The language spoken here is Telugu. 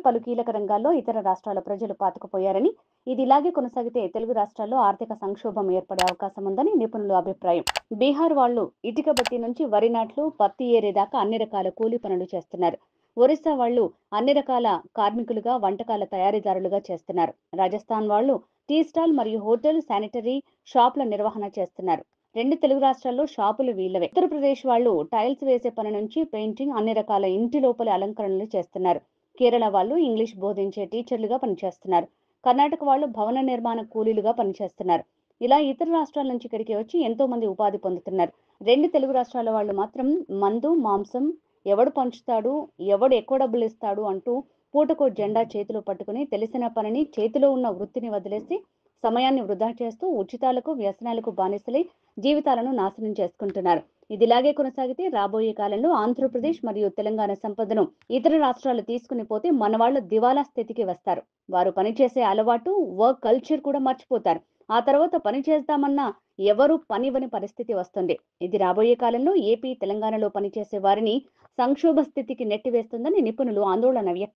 పలు కీలక రంగాల్లో ఇతర రాష్ట్రాల ప్రజలు పాతుకుపోయారని, ఇది ఇలాగే కొనసాగితే తెలుగు రాష్ట్రాల్లో ఆర్థిక సంక్షోభం ఏర్పడే అవకాశం ఉందని నిపుణుల అభిప్రాయం. బీహార్ వాళ్లు ఇటుక బట్టి నుంచి వరి నాట్లు, పత్తి ఏరేదాకా అన్ని రకాల కూలీ పనులు చేస్తున్నారు. ఒరిస్సా వాళ్లు అన్ని రకాల కార్మికులుగా, వంటకాల తయారీదారులుగా చేస్తున్నారు. రాజస్థాన్ వాళ్లు టీ స్టాల్ మరియు హోటల్, శానిటరీ షాపుల నిర్వహణ చేస్తున్నారు. 2 తెలుగు రాష్ట్రాల్లో షాపులు వీళ్లవే. ఉత్తరప్రదేశ్ వాళ్లు టైల్స్ వేసే పని నుంచి పెయింటింగ్, అన్ని రకాల ఇంటి లోపలి అలంకరణలు చేస్తున్నారు. కేరళ వాళ్లు ఇంగ్లీష్ బోధించే టీచర్లుగా పనిచేస్తున్నారు. కర్ణాటక వాళ్లు భవన నిర్మాణ కూలీలుగా పనిచేస్తున్నారు. ఇలా ఇతర రాష్ట్రాల నుంచి ఇక్కడికి వచ్చి ఎంతో మంది ఉపాధి పొందుతున్నారు. 2 తెలుగు రాష్ట్రాల వాళ్లు మాత్రం మందు, మాంసం ఎవడు పంచుతాడు, ఎవడు ఎక్కువ డబ్బులు ఇస్తాడు అంటూ పూటకో జెండా చేతిలో పట్టుకుని తెలిసిన పనిని, చేతిలో ఉన్న వృత్తిని వదిలేసి సమయాన్ని వృధా చేస్తూ ఉచితాలకు, వ్యసనాలకు బానిసలై జీవితాలను నాశనం చేసుకుంటున్నారు. ఇదిలాగే కొనసాగితే రాబోయే కాలంలో ఆంధ్రప్రదేశ్ మరియు తెలంగాణ సంపదను ఇతర రాష్ట్రాలు తీసుకుని పోతే మనవాళ్లు దివాలా స్థితికి వస్తారు. వారు పనిచేసే అలవాటు, వర్క్ కల్చర్ కూడా మర్చిపోతారు. ఆ తర్వాత పని చేద్దామన్నా ఎవరూ పనివ్వని పరిస్థితి వస్తుంది. ఇది రాబోయే కాలంలో ఏపీ, తెలంగాణలో పనిచేసే వారిని సంక్షోభ స్థితికి నెట్టివేస్తుందని నిపుణులు ఆందోళన వ్యక్తం